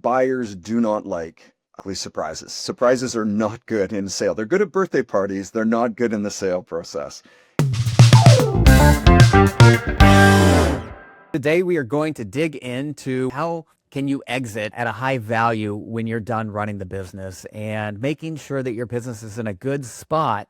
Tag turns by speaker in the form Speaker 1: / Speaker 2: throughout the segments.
Speaker 1: Buyers do not like ugly surprises. Surprises are not good in sale. They're good at birthday parties. They're not good in the sale process.
Speaker 2: Today, we are going to dig into how can you exit at a high value when you're done running the business and making sure that your business is in a good spot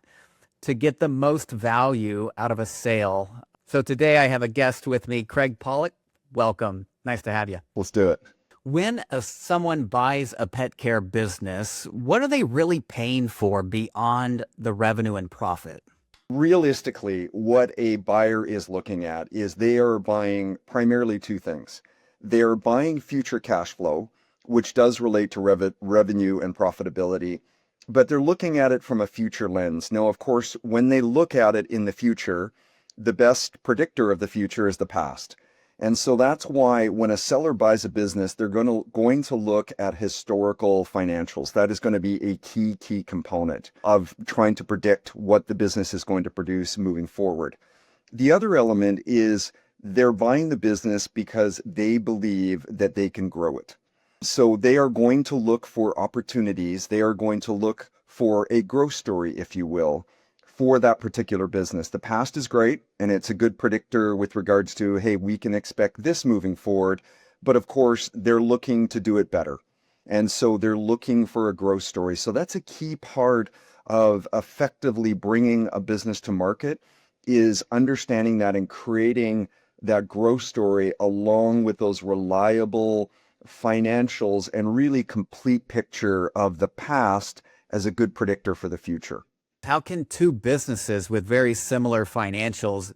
Speaker 2: to get the most value out of a sale. So today I have a guest with me, Craig Pollack. Welcome. Nice to have you.
Speaker 1: Let's do it.
Speaker 2: When someone buys a pet care business, what are they really paying for beyond the revenue and profit?
Speaker 1: Realistically, what a buyer is looking at is they are buying primarily two things. They are buying future cash flow, which does relate to revenue and profitability, but they're looking at it from a future lens. Now, of course, when they look at it in the future, the best predictor of the future is the past. And so that's why when a seller buys a business, they're going to look at historical financials. That is going to be a key component of trying to predict what the business is going to produce moving forward. The other element is they're buying the business because they believe that they can grow it. So they are going to look for opportunities. They are going to look for a growth story, if you will, for that particular business. The past is great, and it's a good predictor with regards to, hey, we can expect this moving forward. But of course, they're looking to do it better. And so they're looking for a growth story. So that's a key part of effectively bringing a business to market, is understanding that and creating that growth story along with those reliable financials and really complete picture of the past as a good predictor for the future.
Speaker 2: How can two businesses with very similar financials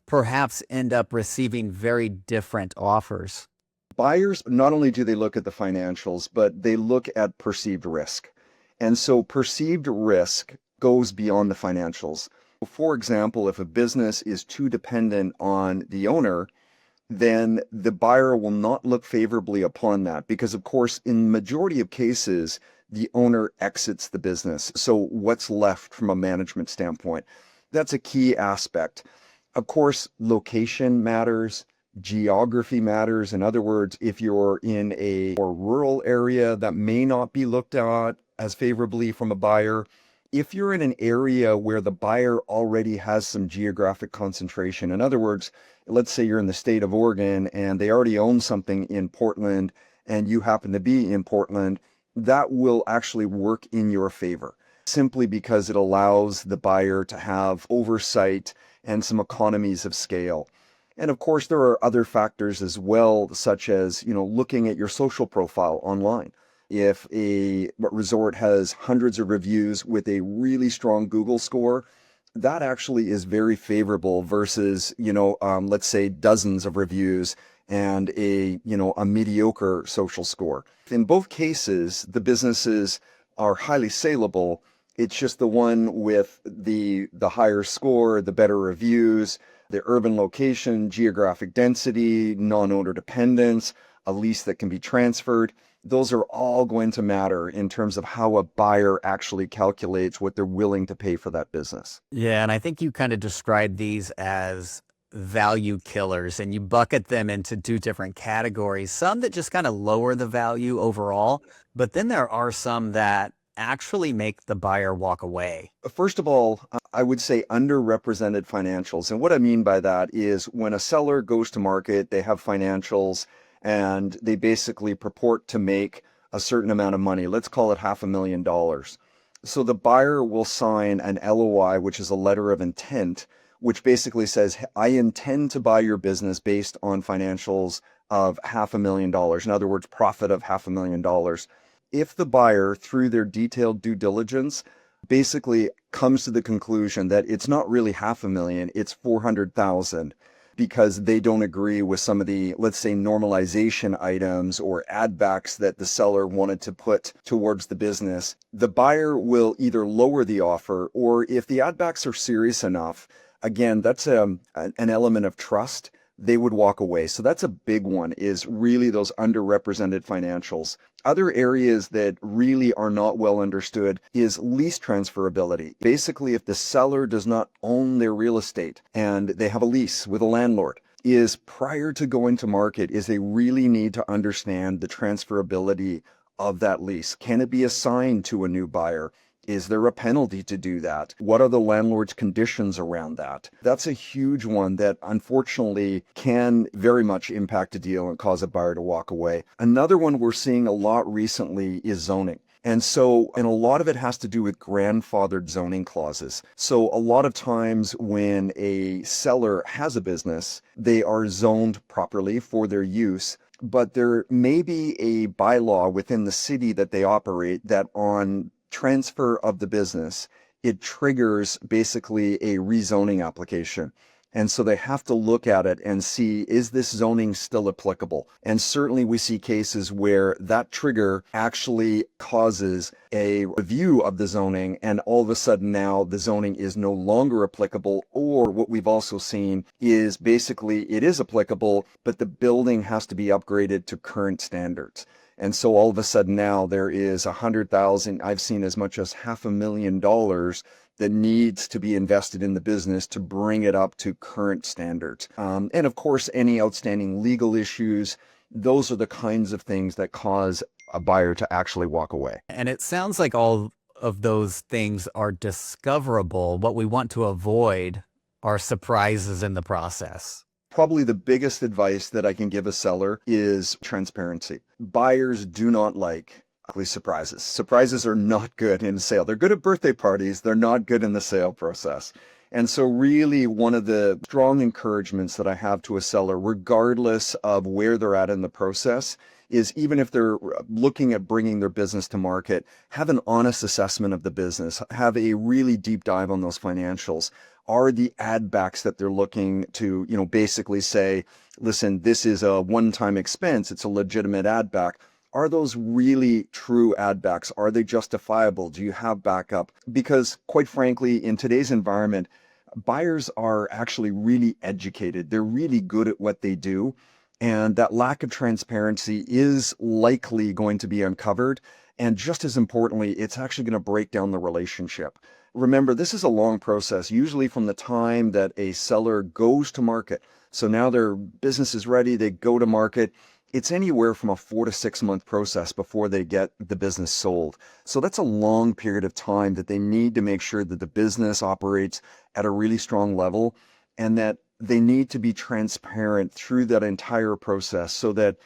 Speaker 2: perhaps end up receiving very different offers?
Speaker 1: Buyers, not only do they look at the financials, but they look at perceived risk. And so perceived risk goes beyond the financials. For example, if a business is too dependent on the owner, then the buyer will not look favorably upon that because, of course, in the majority of cases, the owner exits the business. So what's left from a management standpoint? That's a key aspect. Of course, location matters, geography matters. In other words, if you're in a more rural area, that may not be looked at as favorably from a buyer. If you're in an area where the buyer already has some geographic concentration, in other words, let's say you're in the state of Oregon and they already own something in Portland and you happen to be in Portland, that will actually work in your favor simply because it allows the buyer to have oversight and some economies of scale. And of course, there are other factors as well, such as, looking at your social profile online. If a resort has hundreds of reviews with a really strong Google score, that actually is very favorable versus, let's say dozens of reviews and a mediocre social score. In both cases, the businesses are highly saleable. It's just the one with the higher score, the better reviews, the urban location, geographic density, non-owner dependence, a lease that can be transferred. Those are all going to matter in terms of how a buyer actually calculates what they're willing to pay for that business.
Speaker 2: Yeah, and I think you kind of described these as value killers, and you bucket them into two different categories. Some that just kind of lower the value overall, but then there are some that actually make the buyer walk away.
Speaker 1: First of all, I would say underrepresented financials. And what I mean by that is when a seller goes to market, they have financials and they basically purport to make a certain amount of money. Let's call it $500,000. So the buyer will sign an LOI, which is a letter of intent, which basically says, I intend to buy your business based on financials of $500,000. In other words, profit of $500,000. If the buyer, through their detailed due diligence, basically comes to the conclusion that it's not really $500,000, it's $400,000, because they don't agree with some of the, let's say, normalization items or add backs that the seller wanted to put towards the business, the buyer will either lower the offer, or if the add backs are serious enough, again, that's an element of trust, they would walk away. So that's a big one, is really those underrepresented financials. Other areas that really are not well understood is lease transferability. Basically, if the seller does not own their real estate and they have a lease with a landlord, is prior to going to market is they really need to understand the transferability of that lease. Can it be assigned to a new buyer? Is there a penalty to do that? What are the landlord's conditions around that? That's a huge one that unfortunately can very much impact a deal and cause a buyer to walk away. Another one we're seeing a lot recently is zoning. And a lot of it has to do with grandfathered zoning clauses. So a lot of times when a seller has a business, they are zoned properly for their use, but there may be a bylaw within the city that they operate that on transfer of the business, it triggers basically a rezoning application. And so they have to look at it and see, is this zoning still applicable? And certainly we see cases where that trigger actually causes a review of the zoning, and all of a sudden now the zoning is no longer applicable. Or what we've also seen is basically it is applicable, but the building has to be upgraded to current standards. And so all of a sudden now there is 100,000, I've seen as much as $500,000 that needs to be invested in the business to bring it up to current standards. And of course, any outstanding legal issues, those are the kinds of things that cause a buyer to actually walk away.
Speaker 2: And it sounds like all of those things are discoverable. What we want to avoid are surprises in the process.
Speaker 1: Probably the biggest advice that I can give a seller is transparency. Buyers do not like ugly surprises. Surprises are not good in a sale. They're good at birthday parties. They're not good in the sale process. And so really one of the strong encouragements that I have to a seller, regardless of where they're at in the process, is even if they're looking at bringing their business to market, have an honest assessment of the business, have a really deep dive on those financials. Are the add backs that they're looking to, basically say, listen, this is a one-time expense. It's a legitimate add back. Are those really true add backs? Are they justifiable? Do you have backup? Because quite frankly, in today's environment, buyers are actually really educated. They're really good at what they do. And that lack of transparency is likely going to be uncovered. And just as importantly, it's actually going to break down the relationship. Remember, this is a long process, usually from the time that a seller goes to market. So now their business is ready, they go to market. It's anywhere from a 4 to 6 month process before they get the business sold. So that's a long period of time that they need to make sure that the business operates at a really strong level, and that they need to be transparent through that entire process so that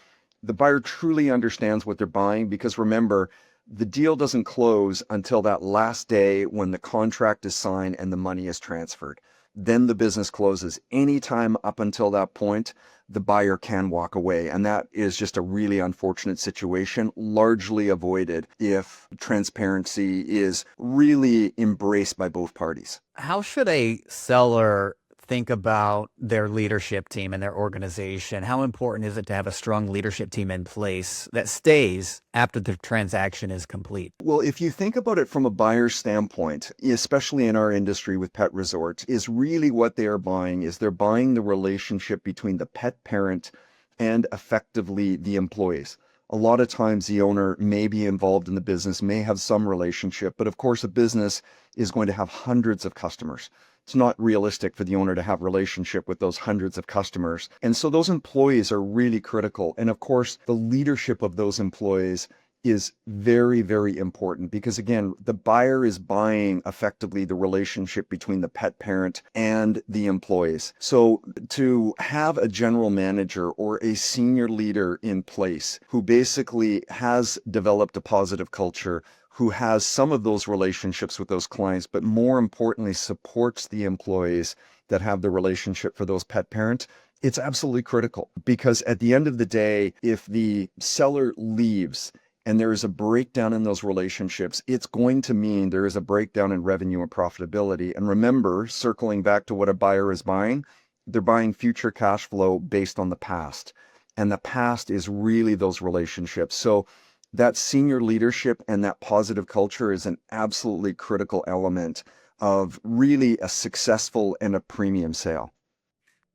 Speaker 1: the buyer truly understands what they're buying. Because remember, the deal doesn't close until that last day when the contract is signed and the money is transferred. Then the business closes. Anytime up until that point, the buyer can walk away. And that is just a really unfortunate situation, largely avoided if transparency is really embraced by both parties.
Speaker 2: How should a seller think about their leadership team and their organization? How important is it to have a strong leadership team in place that stays after the transaction is complete?
Speaker 1: Well, if you think about it from a buyer's standpoint, especially in our industry with pet resorts, is really what they are buying is they're buying the relationship between the pet parent and effectively the employees. A lot of times the owner may be involved in the business, may have some relationship, but of course a business is going to have hundreds of customers. It's not realistic for the owner to have relationship with those hundreds of customers. And so those employees are really critical. And of course, the leadership of those employees is very, very important because again, the buyer is buying effectively the relationship between the pet parent and the employees. So to have a general manager or a senior leader in place who basically has developed a positive culture, who has some of those relationships with those clients, but more importantly, supports the employees that have the relationship for those pet parents, it's absolutely critical. Because at the end of the day, if the seller leaves and there is a breakdown in those relationships, it's going to mean there is a breakdown in revenue and profitability. And remember, circling back to what a buyer is buying, they're buying future cash flow based on the past. And the past is really those relationships. So that senior leadership and that positive culture is an absolutely critical element of really a successful and a premium sale.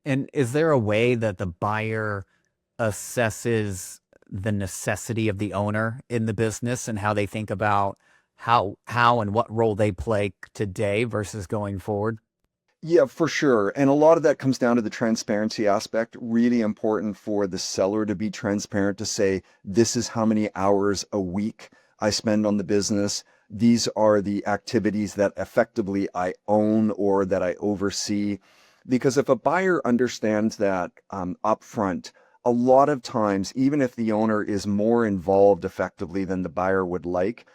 Speaker 2: And is there a way that the buyer assesses the necessity of the owner in the business and how they think about how and what role they play today versus going forward?
Speaker 1: Yeah, for sure. And a lot of that comes down to the transparency aspect. Really important for the seller to be transparent to say, this is how many hours a week I spend on the business. These are the activities that effectively I own or that I oversee. Because if a buyer understands that upfront, a lot of times, even if the owner is more involved effectively than the buyer would like,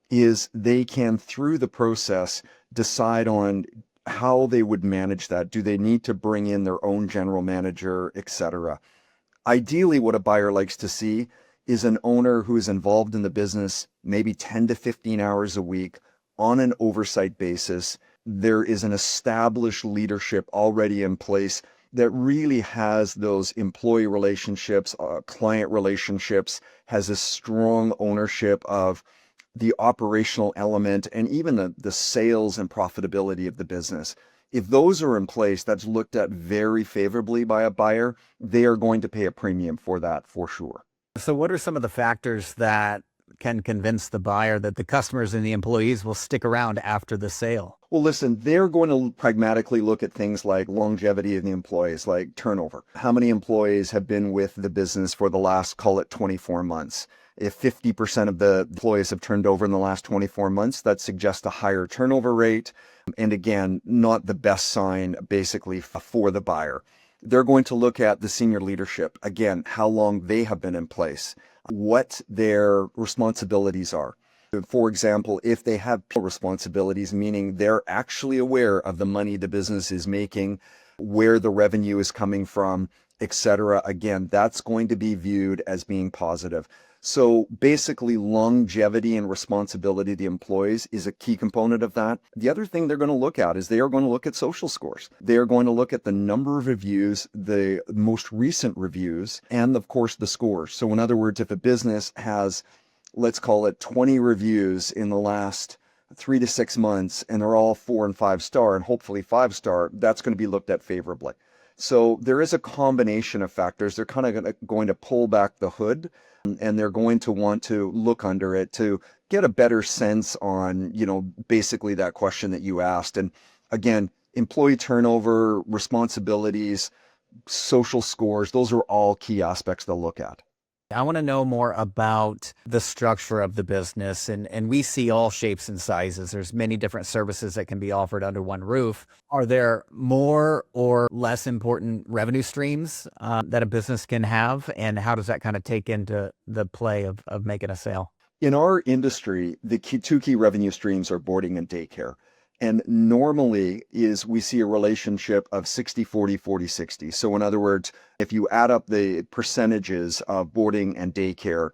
Speaker 1: is they can, through the process, decide on how they would manage that. Do they need to bring in their own general manager, etc.? Ideally, what a buyer likes to see is an owner who is involved in the business maybe 10 to 15 hours a week on an oversight basis. There is an established leadership already in place that really has those employee relationships, client relationships, has a strong ownership of the operational element and even the sales and profitability of the business. If those are in place, that's looked at very favorably by a buyer. They are going to pay a premium for that for sure.
Speaker 2: So what are some of the factors that can convince the buyer that the customers and the employees will stick around after the sale?
Speaker 1: Well, listen, they're going to pragmatically look at things like longevity of the employees, like turnover. How many employees have been with the business for the last, call it 24 months? If 50% of the employees have turned over in the last 24 months, that suggests a higher turnover rate. And again, not the best sign basically for the buyer. They're going to look at the senior leadership. Again, how long they have been in place, what their responsibilities are. For example, if they have responsibilities, meaning they're actually aware of the money the business is making, where the revenue is coming from, etc. Again, that's going to be viewed as being positive. So basically, longevity and responsibility of the employees is a key component of that. The other thing they're going to look at is they are going to look at social scores. They are going to look at the number of reviews, the most recent reviews, and of course the scores. So in other words, if a business has, let's call it 20 reviews in the last 3 to 6 months, and they're all 4 and 5 star, and hopefully 5 star, that's going to be looked at favorably. So there is a combination of factors. They're kind of going to pull back the hood, and they're going to want to look under it to get a better sense on, basically that question that you asked. And again, employee turnover, responsibilities, social scores, those are all key aspects they'll look at.
Speaker 2: I want to know more about the structure of the business, and we see all shapes and sizes. There's many different services that can be offered under one roof. Are there more or less important revenue streams that a business can have, and how does that kind of take into the play of making a sale?
Speaker 1: In our industry, the two key revenue streams are boarding and daycare. And normally is we see a relationship of 60-40, 40-60. So in other words, if you add up the percentages of boarding and daycare,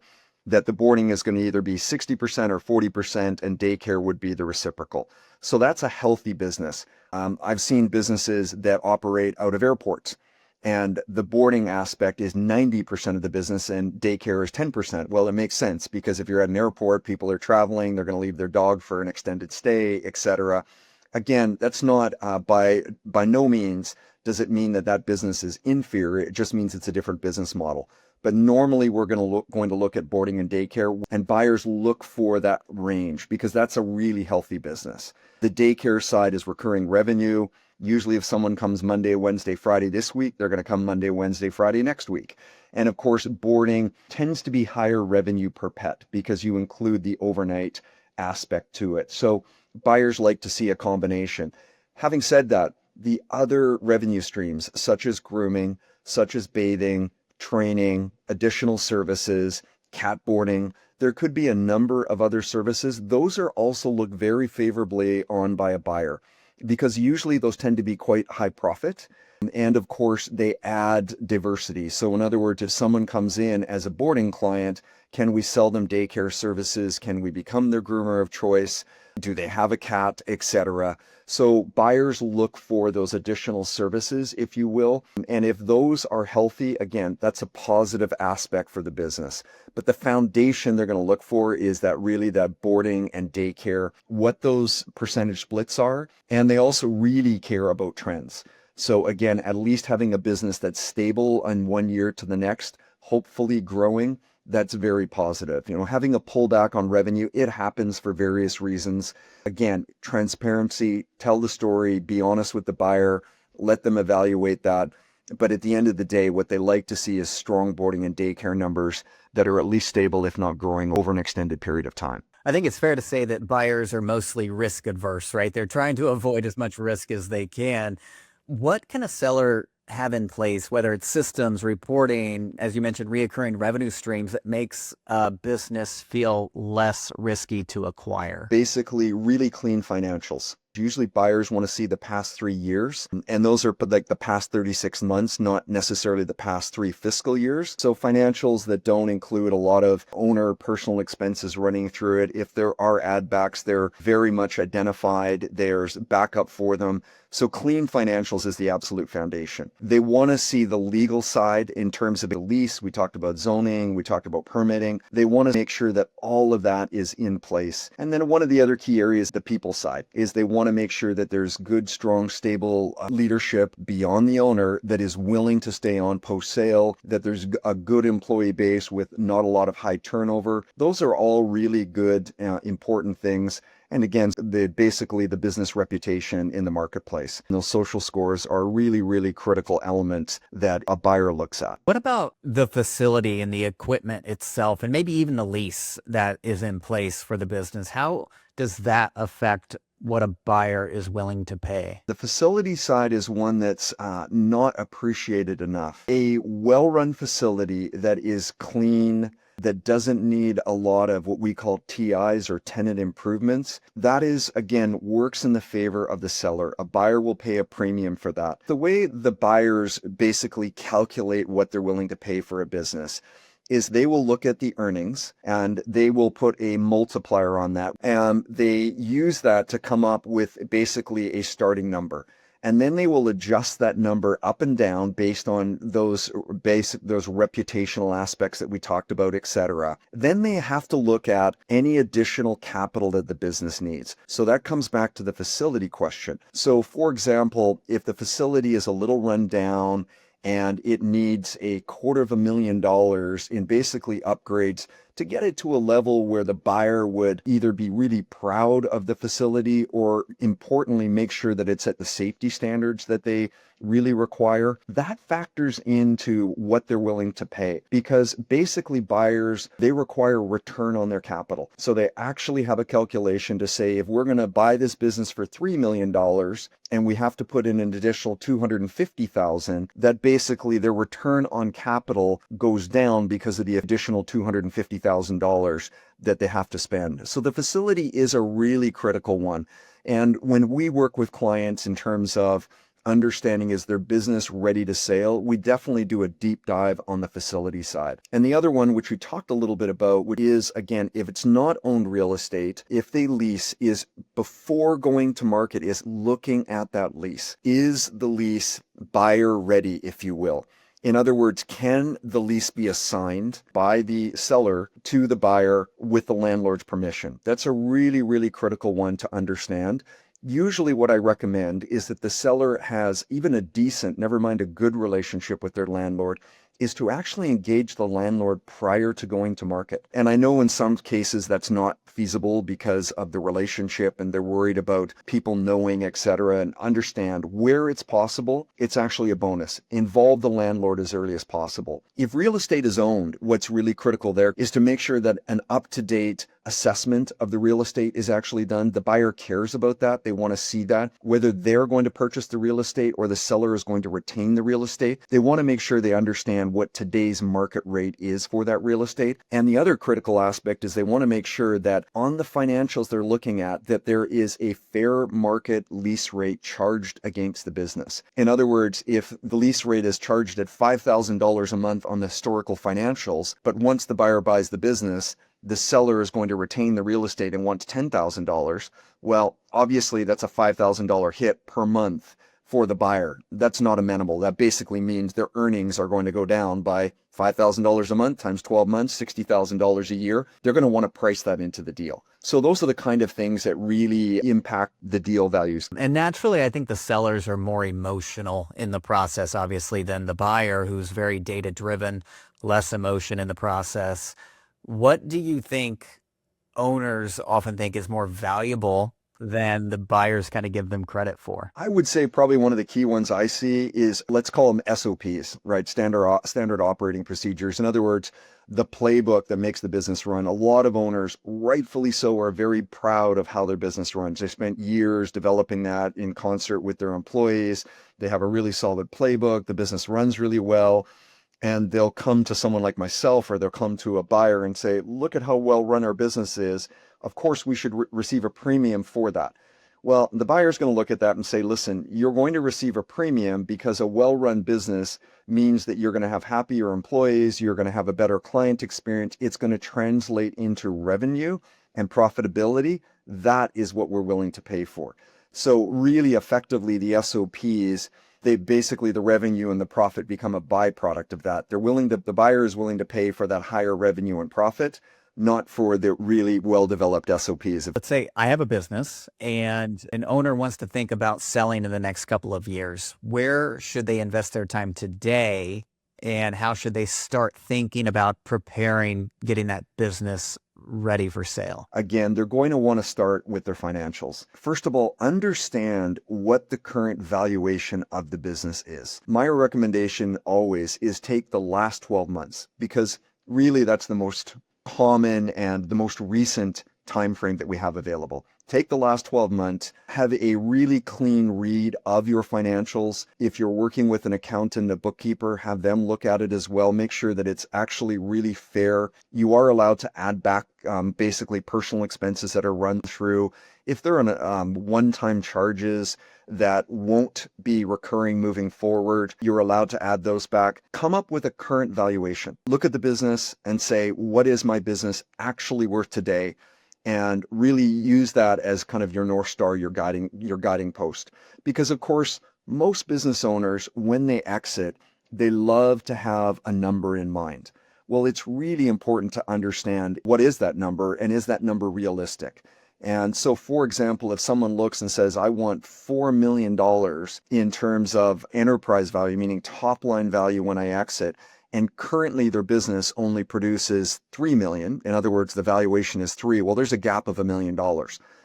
Speaker 1: that the boarding is going to either be 60% or 40% and daycare would be the reciprocal. So that's a healthy business. I've seen businesses that operate out of airports, and the boarding aspect is 90% of the business and daycare is 10%. Well, it makes sense because if you're at an airport, people are traveling, they're going to leave their dog for an extended stay, etc. Again, that's not by no means does it mean that that business is inferior. It just means it's a different business model. But normally we're going to look at boarding and daycare, and buyers look for that range because that's a really healthy business. The daycare side is recurring revenue. Usually if someone comes Monday, Wednesday, Friday this week, they're going to come Monday, Wednesday, Friday next week. And of course, boarding tends to be higher revenue per pet because you include the overnight aspect to it. So buyers like to see a combination. Having said that, the other revenue streams, such as grooming, such as bathing, training, additional services, cat boarding, there could be a number of other services. Those are also looked very favorably on by a buyer, because usually those tend to be quite high profit. And of course, they add diversity. So in other words, if someone comes in as a boarding client, can we sell them daycare services? Can we become their groomer of choice? Do they have a cat, etc.? So buyers look for those additional services, if you will. And if those are healthy, again, that's a positive aspect for the business. But the foundation they're going to look for is that really that boarding and daycare, what those percentage splits are. And they also really care about trends. So again, at least having a business that's stable in 1 year to the next, hopefully growing, that's very positive. Having a pullback on revenue, it happens for various reasons. Again, transparency, tell the story, be honest with the buyer, let them evaluate that. But at the end of the day, what they like to see is strong boarding and daycare numbers that are at least stable, if not growing, over an extended period of time.
Speaker 2: I think it's fair to say that buyers are mostly risk adverse, right? They're trying to avoid as much risk as they can. What can a seller have in place, whether it's systems, reporting, as you mentioned, reoccurring revenue streams that makes a business feel less risky to acquire?
Speaker 1: Basically, really clean financials. Usually buyers want to see the past 3 years, and those are like the past 36 months, not necessarily the past 3 fiscal years. So financials that don't include a lot of owner personal expenses running through it. If there are add backs, they're very much identified. There's backup for them. So clean financials is the absolute foundation. They want to see the legal side in terms of a lease. We talked about zoning. We talked about permitting. They want to make sure that all of that is in place. And then one of the other key areas, the people side, is they want to make sure that there's good, strong, stable leadership beyond the owner that is willing to stay on post-sale, that there's a good employee base with not a lot of high turnover. Those are all really good, important things. And again, basically the business reputation in the marketplace. And those social scores are really, really critical elements that a buyer looks at.
Speaker 2: What about the facility and the equipment itself, and maybe even the lease that is in place for the business? How does that affect what a buyer is willing to pay?
Speaker 1: The facility side is one that's not appreciated enough. A well-run facility that is clean, that doesn't need a lot of what we call TIs or tenant improvements, that is, again, works in the favor of the seller. A buyer will pay a premium for that. The way the buyers basically calculate what they're willing to pay for a business is they will look at the earnings and they will put a multiplier on that. And they use that to come up with basically a starting number. And then they will adjust that number up and down based on those reputational aspects that we talked about, etc. Then they have to look at any additional capital that the business needs. So that comes back to the facility question. So for example, if the facility is a little run down and it needs $250,000 in basically upgrades to get it to a level where the buyer would either be really proud of the facility or importantly make sure that it's at the safety standards that they really require, that factors into what they're willing to pay. Because basically buyers, they require return on their capital. So they actually have a calculation to say, if we're going to buy this business for $3 million and we have to put in an additional $250,000, that basically their return on capital goes down because of the additional $250,000 that they have to spend. So the facility is a really critical one. And when we work with clients in terms of understanding is their business ready to sale, we definitely do a deep dive on the facility side. And the other one, which we talked a little bit about, which is, again, if it's not owned real estate, if they lease, is before going to market, is looking at that lease. Is the lease buyer ready, if you will? In other words, can the lease be assigned by the seller to the buyer with the landlord's permission? That's a really, really critical one to understand. Usually what I recommend is that the seller has even a decent, never mind a good relationship with their landlord, is to actually engage the landlord prior to going to market. And I know in some cases that's not feasible because of the relationship and they're worried about people knowing, etc. And understand where it's possible, it's actually a bonus. Involve the landlord as early as possible. If real estate is owned, what's really critical there is to make sure that an up-to-date assessment of the real estate is actually done. The buyer cares about that. They want to see that. Whether they're going to purchase the real estate or the seller is going to retain the real estate, they want to make sure they understand what today's market rate is for that real estate. And the other critical aspect is they want to make sure that on the financials they're looking at, that there is a fair market lease rate charged against the business. In other words, if the lease rate is charged at $5,000 a month on the historical financials, but once the buyer buys the business, the seller is going to retain the real estate and wants $10,000, well, obviously that's a $5,000 hit per month for the buyer. That's not amenable. That basically means their earnings are going to go down by $5,000 a month times 12 months, $60,000 a year. They're going to want to price that into the deal. So those are the kind of things that really impact the deal values.
Speaker 2: And naturally, I think the sellers are more emotional in the process, obviously, than the buyer, who's very data-driven, less emotion in the process. What do you think owners often think is more valuable than the buyers kind of give them credit for?
Speaker 1: I would say probably one of the key ones I see is, let's call them SOPs, right? Standard operating procedures. In other words, the playbook that makes the business run. A lot of owners, rightfully so, are very proud of how their business runs. They spent years developing that in concert with their employees. They have a really solid playbook. The business runs really well. And they'll come to someone like myself, or they'll come to a buyer and say, look at how well run our business is. Of course, we should receive a premium for that. Well, the buyer's going to look at that and say, listen, you're going to receive a premium because a well-run business means that you're going to have happier employees, you're going to have a better client experience, it's going to translate into revenue and profitability. That is what we're willing to pay for. So really effectively, the SOPs, they basically, the revenue and the profit become a byproduct of that. The buyer is willing to pay for that higher revenue and profit, not for the really well-developed SOPs.
Speaker 2: Let's say I have a business and an owner wants to think about selling in the next couple of years. Where should they invest their time today, and how should they start thinking about preparing, getting that business ready for sale?
Speaker 1: Again, they're going to want to start with their financials. First of all, understand what the current valuation of the business is. My recommendation always is take the last 12 months, because really that's the most common and the most recent time frame that we have available. Take the last 12 months, have a really clean read of your financials. If you're working with an accountant, a bookkeeper, have them look at it as well. Make sure that it's actually really fair. You are allowed to add back basically personal expenses that are run through. If there are one-time charges that won't be recurring moving forward, you're allowed to add those back. Come up with a current valuation. Look at the business and say, what is my business actually worth today? And really use that as kind of your North Star, your guiding post. Because of course, most business owners, when they exit, they love to have a number in mind. Well, it's really important to understand, what is that number, and is that number realistic? And so, for example, if someone looks and says, I want $4 million in terms of enterprise value, meaning top line value when I exit, and currently their business only produces 3 million. In other words, the valuation is 3. Well, there's a gap of $1 million.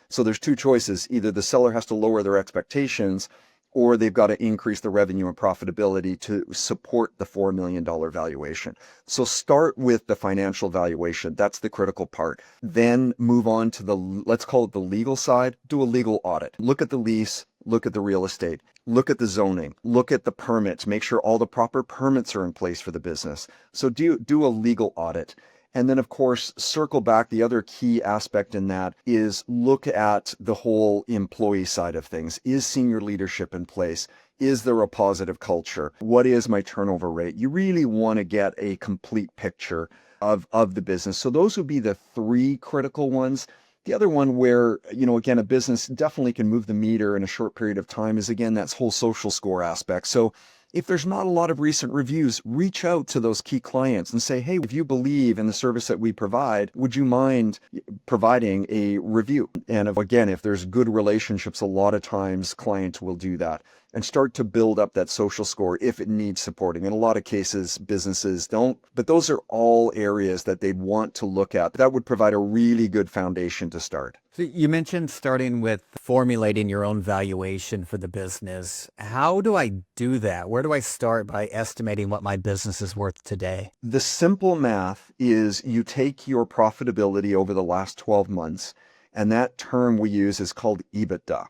Speaker 1: So there's two choices. Either the seller has to lower their expectations, or they've got to increase the revenue and profitability to support the $4 million valuation. So start with the financial valuation. That's the critical part. Then move on to let's call it the legal side. Do a legal audit. Look at the lease, look at the real estate, look at the zoning, look at the permits, make sure all the proper permits are in place for the business. So do a legal audit. And then, of course, circle back. The other key aspect in that is look at the whole employee side of things. Is senior leadership in place? Is there a positive culture? What is my turnover rate? You really want to get a complete picture of the business. So those would be the three critical ones. The other one where, again, a business definitely can move the meter in a short period of time is, again, that whole social score aspect. So if there's not a lot of recent reviews, reach out to those key clients and say, hey, if you believe in the service that we provide, would you mind providing a review? And again, if there's good relationships, a lot of times clients will do that and start to build up that social score if it needs supporting. In a lot of cases, businesses don't, but those are all areas that they'd want to look at. That would provide a really good foundation to start.
Speaker 2: So you mentioned starting with formulating your own valuation for the business. How do I do that? Where do I start by estimating what my business is worth today?
Speaker 1: The simple math is you take your profitability over the last 12 months, and that term we use is called EBITDA.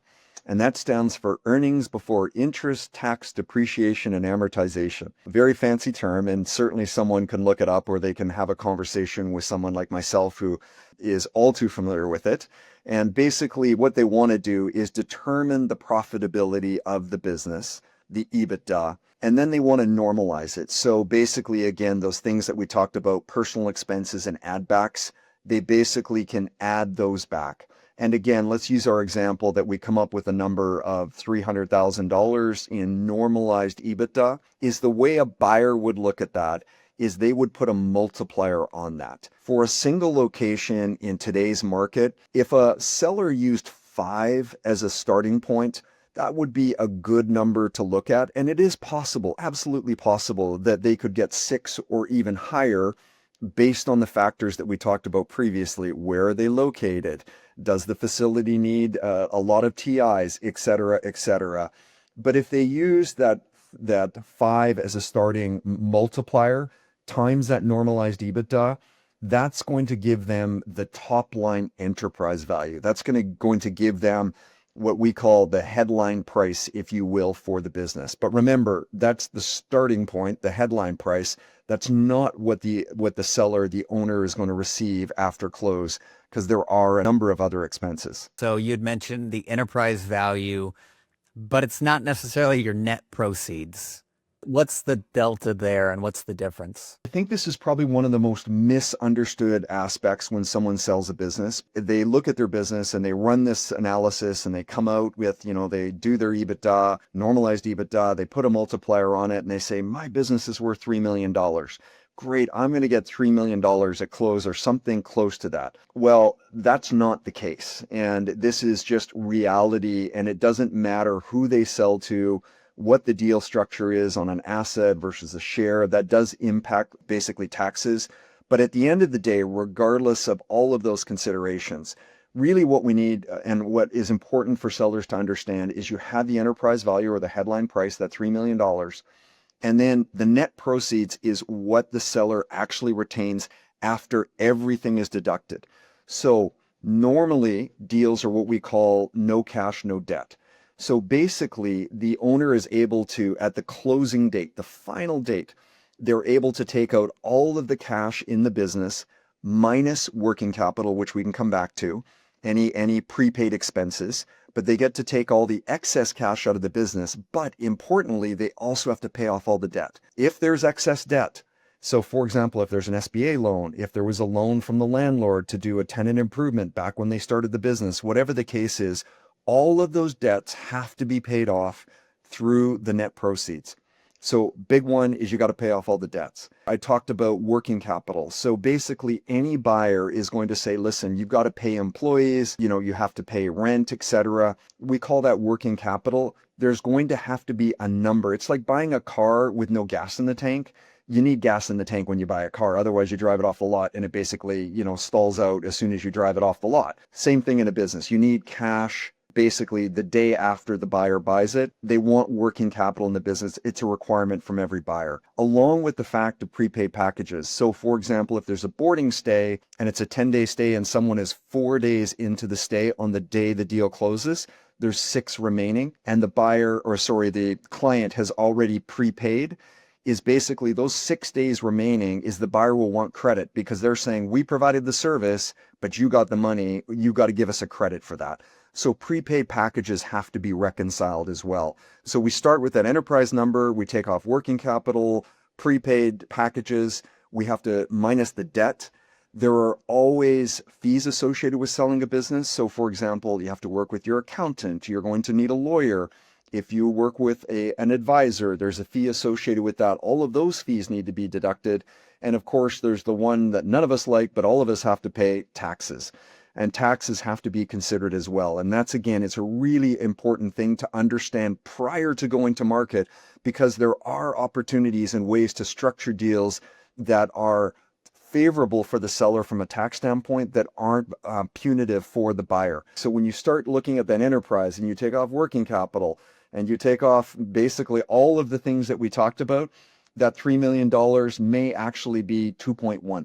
Speaker 1: And that stands for earnings before interest, tax, depreciation, and amortization. A very fancy term, and certainly someone can look it up, or they can have a conversation with someone like myself who is all too familiar with it. And basically what they want to do is determine the profitability of the business, the EBITDA, and then they want to normalize it. So basically, again, those things that we talked about, personal expenses and add backs, they basically can add those back. And again, let's use our example that we come up with a number of $300,000 in normalized EBITDA. Is the way a buyer would look at that is they would put a multiplier on that. For a single location in today's market, if a seller used 5 as a starting point, that would be a good number to look at. And it is possible, absolutely possible, that they could get 6 or even higher based on the factors that we talked about previously. Where are they located? Does the facility need a lot of TIs, et cetera, et cetera? But if they use that 5 as a starting multiplier times that normalized EBITDA, that's going to give them the top line enterprise value. That's going to give them what we call the headline price, if you will, for the business. But remember, that's the starting point, the headline price. That's not what the seller, the owner, is going to receive after close, because there are a number of other expenses.
Speaker 2: So you'd mentioned the enterprise value, but it's not necessarily your net proceeds. What's the delta there and what's the difference?
Speaker 1: I think this is probably one of the most misunderstood aspects when someone sells a business. They look at their business and they run this analysis and they come out with, they do their EBITDA, normalized EBITDA, they put a multiplier on it and they say, my business is worth $3 million. Great, I'm going to get $3 million at close or something close to that. Well, that's not the case. And this is just reality, and it doesn't matter who they sell to, what the deal structure is on an asset versus a share. That does impact basically taxes. But at the end of the day, regardless of all of those considerations, really what we need and what is important for sellers to understand is you have the enterprise value or the headline price, that $3 million. And then the net proceeds is what the seller actually retains after everything is deducted. So normally deals are what we call no cash, no debt. So basically, the owner is able to, at the closing date, the final date, they're able to take out all of the cash in the business minus working capital, which we can come back to, any prepaid expenses, but they get to take all the excess cash out of the business. But importantly, they also have to pay off all the debt. If there's excess debt, so for example, if there's an SBA loan, if there was a loan from the landlord to do a tenant improvement back when they started the business, whatever the case is, all of those debts have to be paid off through the net proceeds. So big one is you got to pay off all the debts. I talked about working capital. So basically any buyer is going to say, listen, you've got to pay employees, you have to pay rent, etc. We call that working capital. There's going to have to be a number. It's like buying a car with no gas in the tank. You need gas in the tank when you buy a car. Otherwise you drive it off the lot and it basically, stalls out as soon as you drive it off the lot. Same thing in a business. You need cash basically the day after the buyer buys it. They want working capital in the business. It's a requirement from every buyer, along with the fact of prepaid packages. So for example, if there's a boarding stay and it's a 10-day stay and someone is 4 days into the stay on the day the deal closes, there's 6 remaining and the client has already prepaid, is basically those 6 days remaining is the buyer will want credit because they're saying, we provided the service, but you got the money, you got to give us a credit for that. So prepaid packages have to be reconciled as well. So we start with that enterprise number, we take off working capital, prepaid packages, we have to minus the debt. There are always fees associated with selling a business. So for example, you have to work with your accountant, you're going to need a lawyer. If you work with an advisor, there's a fee associated with that. All of those fees need to be deducted. And of course, there's the one that none of us like, but all of us have to pay, taxes. And taxes have to be considered as well. And that's, again, it's a really important thing to understand prior to going to market, because there are opportunities and ways to structure deals that are favorable for the seller from a tax standpoint that aren't punitive for the buyer. So when you start looking at that enterprise and you take off working capital and you take off basically all of the things that we talked about, that $3 million may actually be 2.1.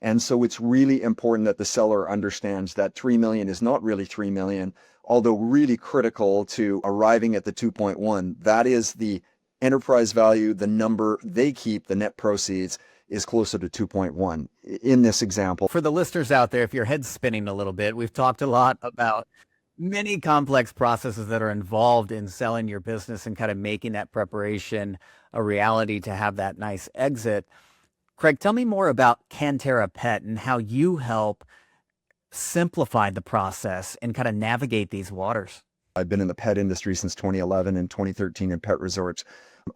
Speaker 1: And so it's really important that the seller understands that 3 million is not really 3 million, although really critical to arriving at the 2.1. That is the enterprise value, the number they keep, the net proceeds is closer to 2.1 in this example.
Speaker 2: For the listeners out there, if your head's spinning a little bit, we've talked a lot about many complex processes that are involved in selling your business and kind of making that preparation a reality to have that nice exit. Craig, tell me more about Cantara Pet and how you help simplify the process and kind of navigate these waters.
Speaker 1: I've been in the pet industry since 2011 and 2013 in pet resorts.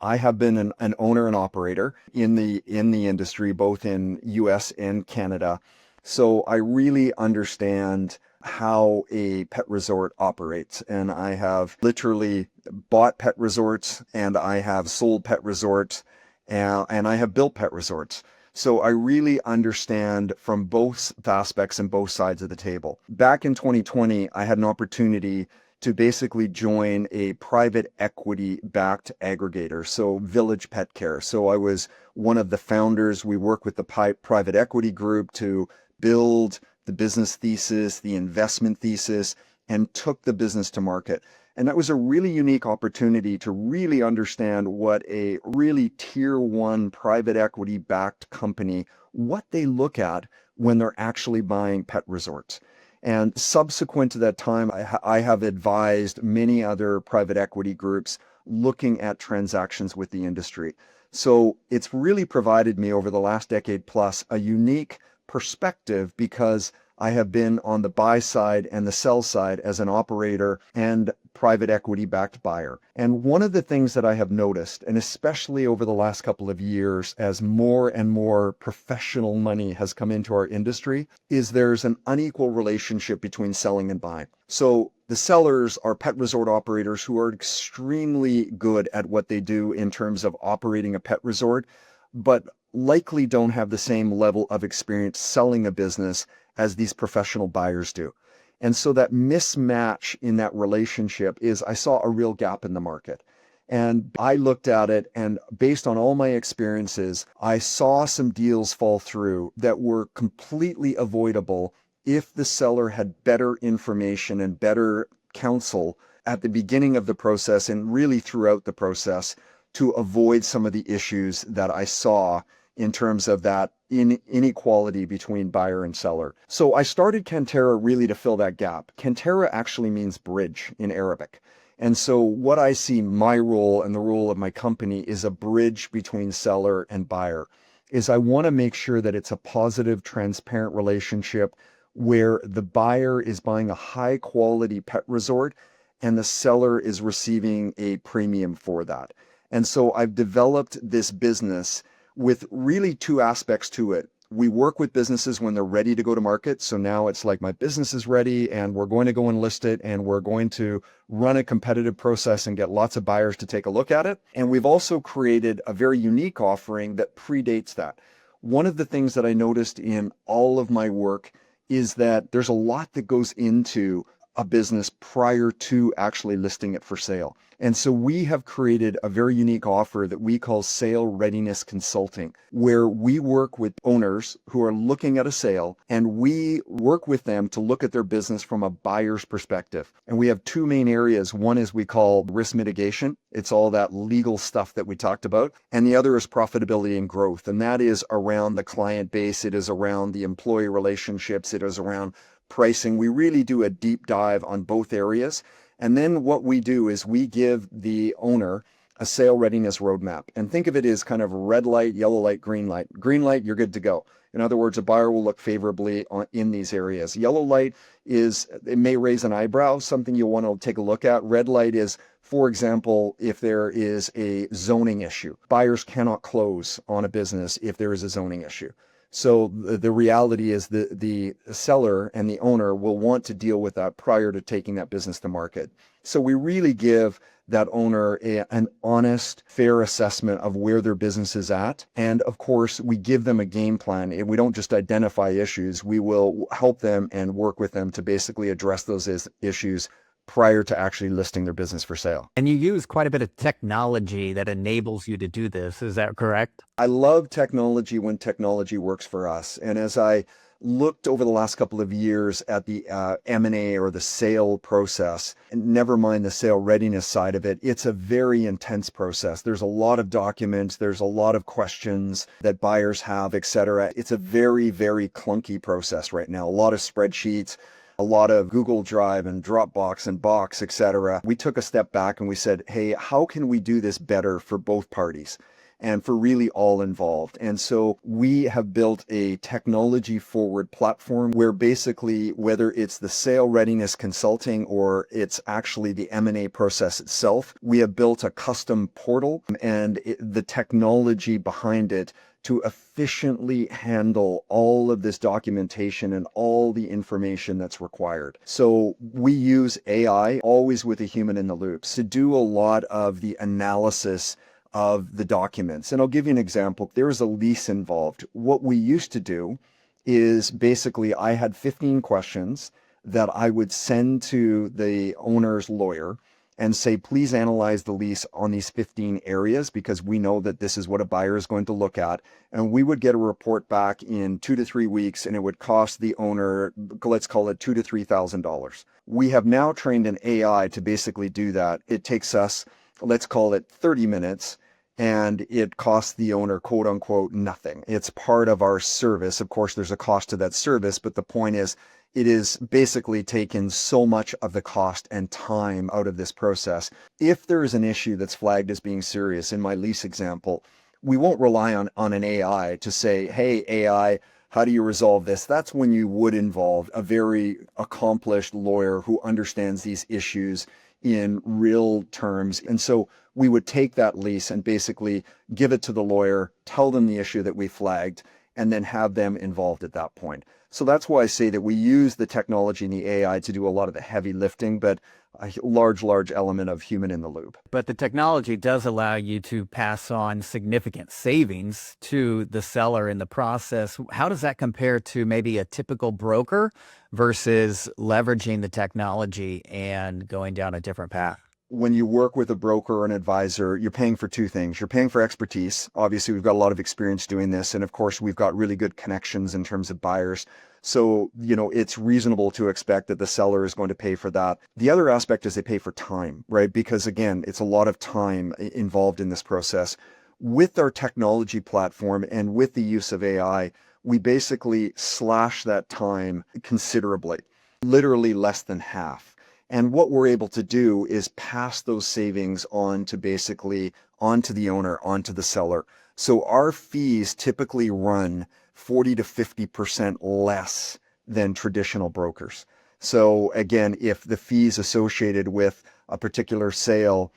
Speaker 1: I have been an owner and operator in the industry, both in US and Canada. So I really understand how a pet resort operates. And I have literally bought pet resorts, and I have sold pet resorts, and I have built pet resorts. So I really understand from both aspects and both sides of the table. Back in 2020, I had an opportunity to basically join a private equity backed aggregator, so Village Pet Care. So I was one of the founders. We work with the private equity group to build the business thesis, the investment thesis, and took the business to market. And that was a really unique opportunity to really understand what a really tier one private equity backed company, what they look at when they're actually buying pet resorts. And subsequent to that time, I have advised many other private equity groups looking at transactions with the industry. So it's really provided me over the last decade plus a unique perspective, because I have been on the buy side and the sell side as an operator and private equity backed buyer. And one of the things that I have noticed, and especially over the last couple of years, as more and more professional money has come into our industry, is there's an unequal relationship between selling and buying. So the sellers are pet resort operators who are extremely good at what they do in terms of operating a pet resort, but likely don't have the same level of experience selling a business as these professional buyers do. And so that mismatch in that relationship is, I saw a real gap in the market. And I looked at it, and based on all my experiences, I saw some deals fall through that were completely avoidable if the seller had better information and better counsel at the beginning of the process and really throughout the process to avoid some of the issues that I saw in terms of that inequality between buyer and seller. So I started Cantara really to fill that gap. Cantara actually means bridge in Arabic. And so what I see my role and the role of my company is a bridge between seller and buyer. Is I want to make sure that it's a positive, transparent relationship where the buyer is buying a high quality pet resort and the seller is receiving a premium for that. And so I've developed this business with really two aspects to it. We work with businesses when they're ready to go to market. So now it's like, my business is ready and we're going to go and list it, and we're going to run a competitive process and get lots of buyers to take a look at it. And we've also created a very unique offering that predates that. One of the things that I noticed in all of my work is that there's a lot that goes into a business prior to actually listing it for sale. And so we have created a very unique offer that we call sale readiness consulting, where we work with owners who are looking at a sale, and we work with them to look at their business from a buyer's perspective. And we have two main areas. One is we call risk mitigation. It's all that legal stuff that we talked about. And the other is profitability and growth. And that is around the client base. It is around the employee relationships. It is around pricing. We really do a deep dive on both areas. And then what we do is we give the owner a sale readiness roadmap. And think of it as kind of red light, yellow light, green light. Green light, you're good to go. In other words, a buyer will look favorably in these areas. Yellow light is, it may raise an eyebrow, something you'll want to take a look at. Red light is, for example, if there is a zoning issue. Buyers cannot close on a business if there is a zoning issue. So the reality is the seller and the owner will want to deal with that prior to taking that business to market. So we really give that owner an honest, fair assessment of where their business is at. And of course, we give them a game plan. We don't just identify issues. We will help them and work with them to basically address those issues prior to actually listing their business for sale.
Speaker 2: And you use quite a bit of technology that enables you to do this. Is that correct?
Speaker 1: I love technology when technology works for us. And as I looked over the last couple of years at the M&A or the sale process, and never mind the sale readiness side of it, it's a very intense process. There's a lot of documents, there's a lot of questions that buyers have, etc. It's a very, very clunky process right now. A lot of spreadsheets, a lot of Google Drive and Dropbox and Box, etc. We took a step back and we said, hey, how can we do this better for both parties and for really all involved? And so we have built a technology forward platform where basically, whether it's the sale readiness consulting or it's actually the M&A process itself, we have built a custom portal and the technology behind it to efficiently handle all of this documentation and all the information that's required. So we use AI, always with a human in the loop, to do a lot of the analysis of the documents. And I'll give you an example. There was a lease involved. What we used to do is basically I had 15 questions that I would send to the owner's lawyer and say, please analyze the lease on these 15 areas because we know that this is what a buyer is going to look at. And we would get a report back in 2 to 3 weeks and it would cost the owner, let's call it $2,000 to $3,000. We have now trained an AI to basically do that. It takes us, let's call it 30 minutes, and it costs the owner, quote unquote, nothing. It's part of our service. Of course, there's a cost to that service, but the point is, it is basically taken so much of the cost and time out of this process. If there is an issue that's flagged as being serious, in my lease example, we won't rely on an AI to say, hey, AI, how do you resolve this? That's when you would involve a very accomplished lawyer who understands these issues in real terms. And so we would take that lease and basically give it to the lawyer, tell them the issue that we flagged, and then have them involved at that point. So that's why I say that we use the technology and the AI to do a lot of the heavy lifting, but a large element of human in the loop.
Speaker 2: But the technology does allow you to pass on significant savings to the seller in the process. How does that compare to maybe a typical broker versus leveraging the technology and going down a different path?
Speaker 1: When you work with a broker or an advisor, you're paying for two things. You're paying for expertise. Obviously, we've got a lot of experience doing this. And of course, we've got really good connections in terms of buyers. So, it's reasonable to expect that the seller is going to pay for that. The other aspect is they pay for time, right? Because again, it's a lot of time involved in this process. With our technology platform and with the use of AI, we basically slash that time considerably, literally less than half. And what we're able to do is pass those savings on to onto the owner, onto the seller. So our fees typically run 40 to 50% less than traditional brokers. So again, if the fees associated with a particular sale,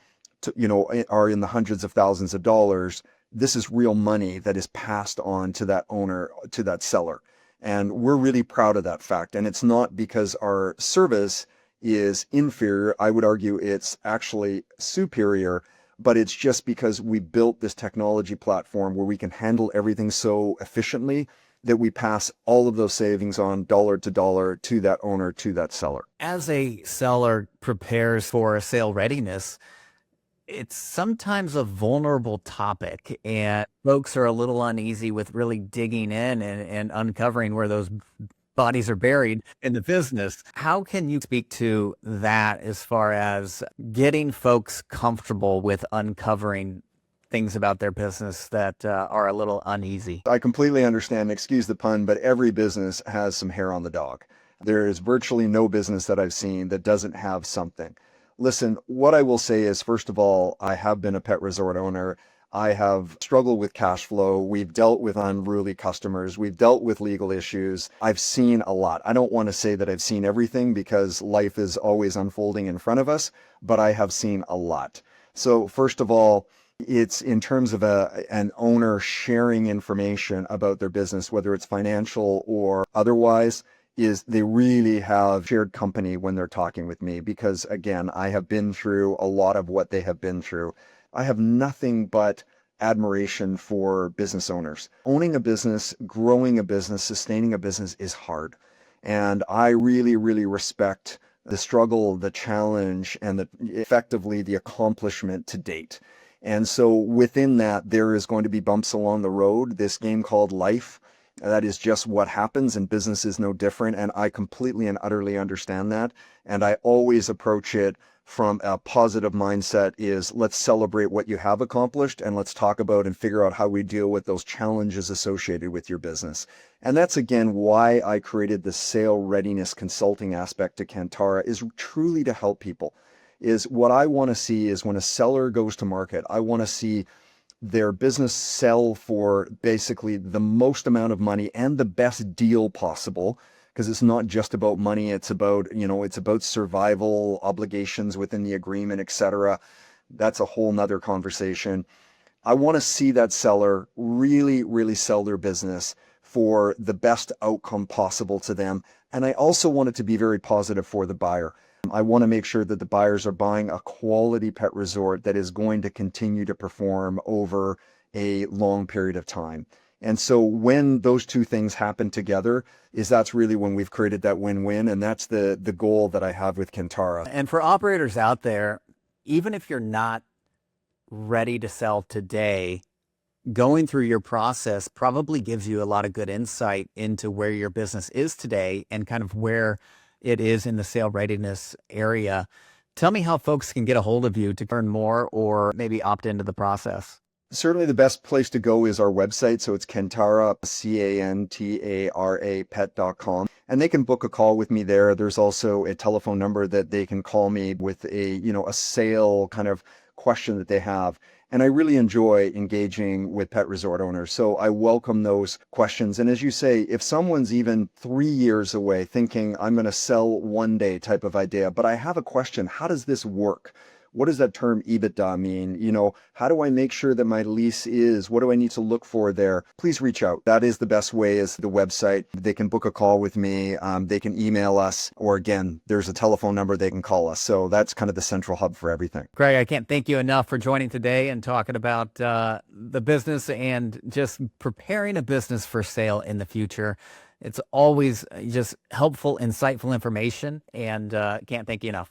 Speaker 1: are in the hundreds of thousands of dollars, this is real money that is passed on to that owner, to that seller. And we're really proud of that fact. And it's not because our service is inferior. I would argue it's actually superior, but it's just because we built this technology platform where we can handle everything so efficiently that we pass all of those savings on dollar to dollar to that owner, to that seller.
Speaker 2: As a seller prepares for a sale readiness, it's sometimes a vulnerable topic, and folks are a little uneasy with really digging in and uncovering where those bodies are buried in the business. How can you speak to that as far as getting folks comfortable with uncovering things about their business that are a little uneasy?
Speaker 1: I completely understand, excuse the pun, but every business has some hair on the dog. There is virtually no business that I've seen that doesn't have something. Listen, what I will say is, first of all, I have been a pet resort owner. I have struggled with cash flow. We've dealt with unruly customers. We've dealt with legal issues. I've seen a lot. I don't want to say that I've seen everything because life is always unfolding in front of us, but I have seen a lot. So first of all, it's in terms of an owner sharing information about their business, whether it's financial or otherwise, is they really have shared company when they're talking with me because, again, I have been through a lot of what they have been through. I have nothing but admiration for business owners. Owning a business, growing a business, sustaining a business is hard. And I really respect the struggle, the challenge, and effectively the accomplishment to date. And so within that, there is going to be bumps along the road. This game called life, that is just what happens, and business is no different. And I completely and utterly understand that. And I always approach it from a positive mindset is let's celebrate what you have accomplished and let's talk about and figure out how we deal with those challenges associated with your business. And that's again why I created the sale readiness consulting aspect to Cantara, is truly to help people. Is what I want to see is when a seller goes to market, I want to see their business sell for basically the most amount of money and the best deal possible. Because it's not just about money, it's about, it's about survival, obligations within the agreement, etc. That's a whole nother conversation. I want to see that seller really, really sell their business for the best outcome possible to them. And I also want it to be very positive for the buyer. I want to make sure that the buyers are buying a quality pet resort that is going to continue to perform over a long period of time. And so when those two things happen together, that's really when we've created that win-win. And that's the goal that I have with Cantara.
Speaker 2: And for operators out there, even if you're not ready to sell today, going through your process probably gives you a lot of good insight into where your business is today and kind of where it is in the sale readiness area. Tell me how folks can get a hold of you to learn more or maybe opt into the process.
Speaker 1: Certainly the best place to go is our website. So it's Cantara, Cantara pet.com. And they can book a call with me there. There's also a telephone number that they can call me with a sale kind of question that they have. And I really enjoy engaging with pet resort owners. So I welcome those questions. And as you say, if someone's even 3 years away thinking I'm going to sell one day type of idea, but I have a question, how does this work? What does that term EBITDA mean? How do I make sure that my lease what do I need to look for there? Please reach out. That is the best way, is the website. They can book a call with me. They can email us, or again, there's a telephone number they can call us. So that's kind of the central hub for everything.
Speaker 2: Greg, I can't thank you enough for joining today and talking about the business and just preparing a business for sale in the future. It's always just helpful, insightful information, and can't thank you enough.